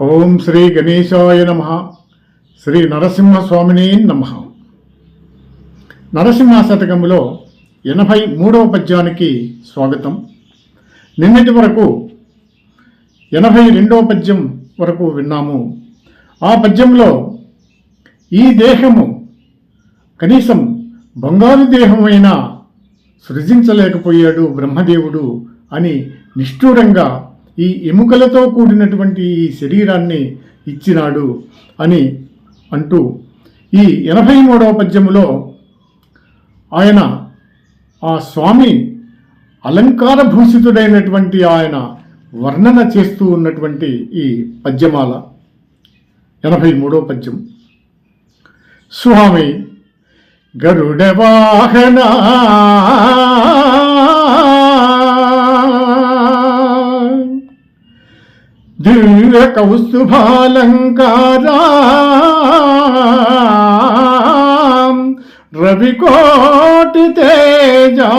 ఓం శ్రీ గణేశాయ నమః. శ్రీ నరసింహస్వామినే నమః. నరసింహ శతకములో 83వ పద్యానికి స్వాగతం. నిన్నటి వరకు 82వ పద్యం వరకు విన్నాము. ఆ పద్యంలో ఈ దేహము కనీసం బంగారు దేహమైనా సృజించలేకపోయాడు బ్రహ్మదేవుడు అని నిష్ఠూరంగా ఈ ఎముకలతో కూడినటువంటి ఈ శరీరాన్ని ఇచ్చినాడు అని అంటూ ఈ 83వ పద్యములో ఆయన ఆ స్వామి అలంకారభూషితుడైనటువంటి ఆయన వర్ణన చేస్తూ ఉన్నటువంటి ఈ పద్యమాల 83వ పద్యం. స్వామి గరుడ వాహన దివ్య కౌస్తుభాలంకారా రవికోటి తేజా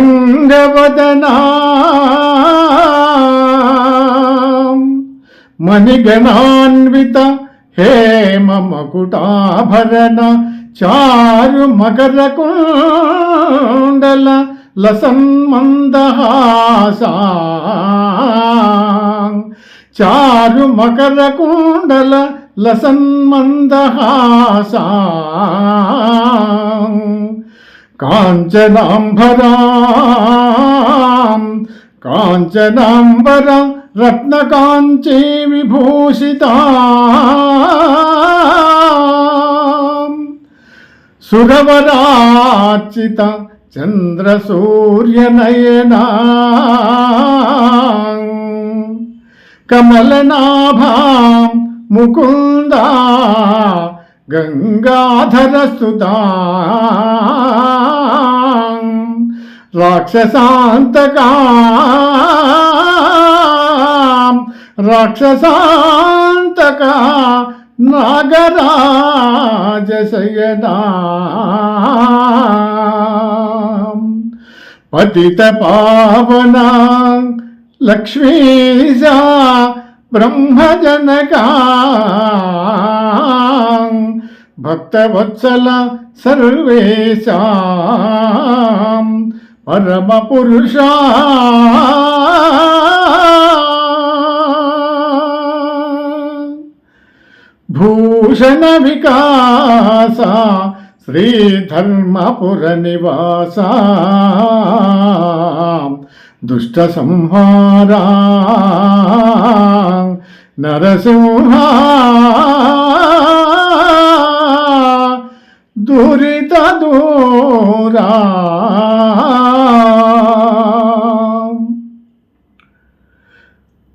సారంగవదనా మణిగణాన్విత హేమ మకుటాభరణ చారు మకర కుండల లసన్మందహాసా చారు మకర కుండల లసన్మందహాసా కాంచనాంబరా కాంచనాంబర రత్నకాంచీ విభూషితా సురవరాచిత చంద్రసూర్యనయనా కమలనాభా ముకుంద గంగాధరస్తుతా రాక్షసాంతకా రాక్షసాంతకా నాగరాజశయనా పతిత పావన లక్ష్మీశా బ్రహ్మజనకా భక్తవత్సల సర్వేశా పరమ పురుషా భూషణ వికాస శ్రీధర్మపుర నివాస దుష్ట సంహారా నరసింహ దురిత దూరా.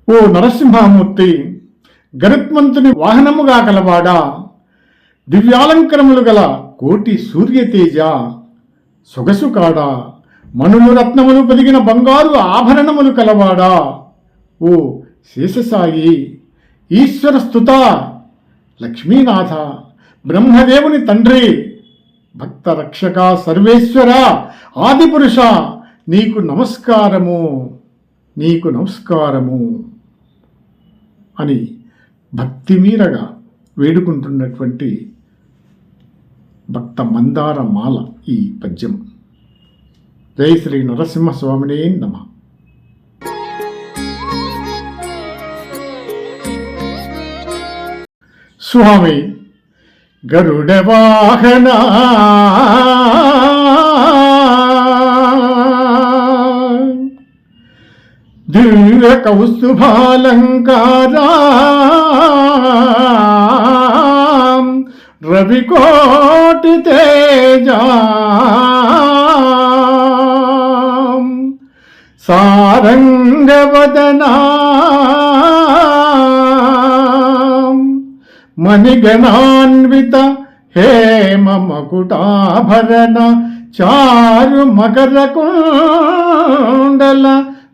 ఓ నరసింహమూర్తి, గరుత్మంతుని వాహనముగా కలవాడా, దివ్యాలంకరములు గల కోటి సూర్యతేజ, సొగసు కాడా, మణులు రత్నములు పొదిగిన బంగారు ఆభరణములు కలవాడా, ఓ శేషసాయి, ఈశ్వర స్తుత, లక్ష్మీనాథ, బ్రహ్మదేవుని తండ్రి, భక్త రక్షక, సర్వేశ్వర, ఆదిపురుష, నీకు నమస్కారము, నీకు నమస్కారము అని భక్తి మీరగా వేడుకుంటున్నటువంటి భక్త మందార మాల ఈ పద్యం. జై శ్రీ నరసింహస్వామినే నమః. స్వామి గరుడ వాహన దివ్య కౌస్తుభాలంకారా రవికోటి తేజా సారంగవదనా మణిగణాన్విత హేమ మకుటాభరణ చారు మకర కుండల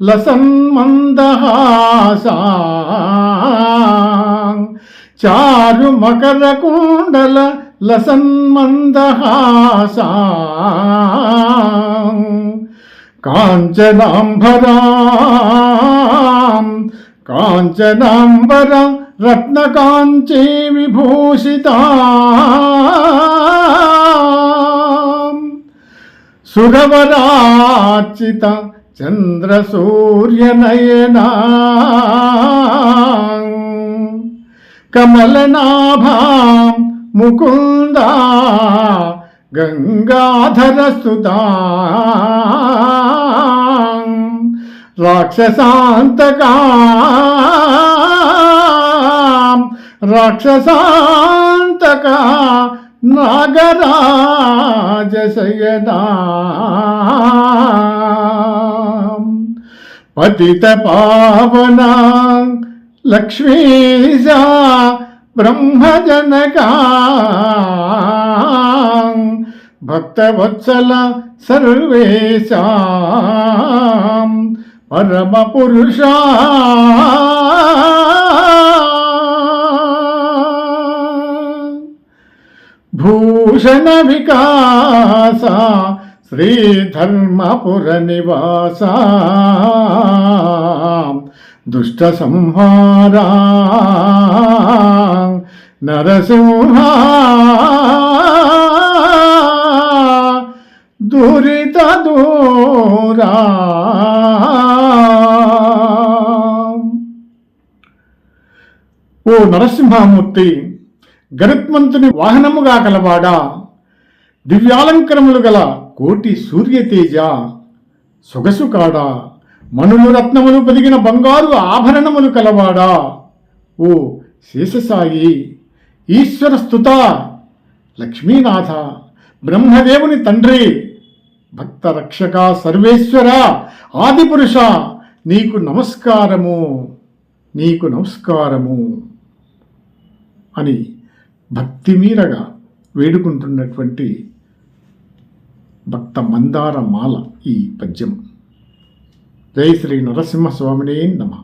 లసన్మందహాసా చారు మకర కుండల లసన్మందహాసా కాంచనాంబరాం కాంచనాంబర రత్నకాంచీ విభూషితాం సురవరార్చిత చంద్రసూర్యనయనా కమలనాభాం ముకుందా గంగాధరస్తుతాం రాక్షసాంతకా నాగరాజశయనా పతిత పావనా లక్ష్మీశా బ్రహ్మజనకా భక్తవత్సల సర్వేషాం పరమపురుషా భూషణ వికాస శ్రీధర్మపుర నివాస దుష్ట సంహారా నరసింహ దురిత దూరా. ఓ నరసింహమూర్తి, గరుత్మంతుని వాహనముగా కలవాడా, దివ్యాలంకరములు గల కోటి సూర్యతేజ, సొగసు కాడా, మణులు రత్నములు పొదిగిన బంగారు ఆభరణములు కలవాడా, ఓ శేషసాయి, ఈశ్వర స్తుత, లక్ష్మీనాథ, బ్రహ్మదేవుని తండ్రి, భక్త రక్షక, సర్వేశ్వర, ఆదిపురుష, నీకు నమస్కారము, నీకు నమస్కారము అని భక్తిమీరగా వేడుకుంటున్నటువంటి భక్త మందార మాల ఈ పద్యం. జై శ్రీ నరసింహస్వామినే నమః.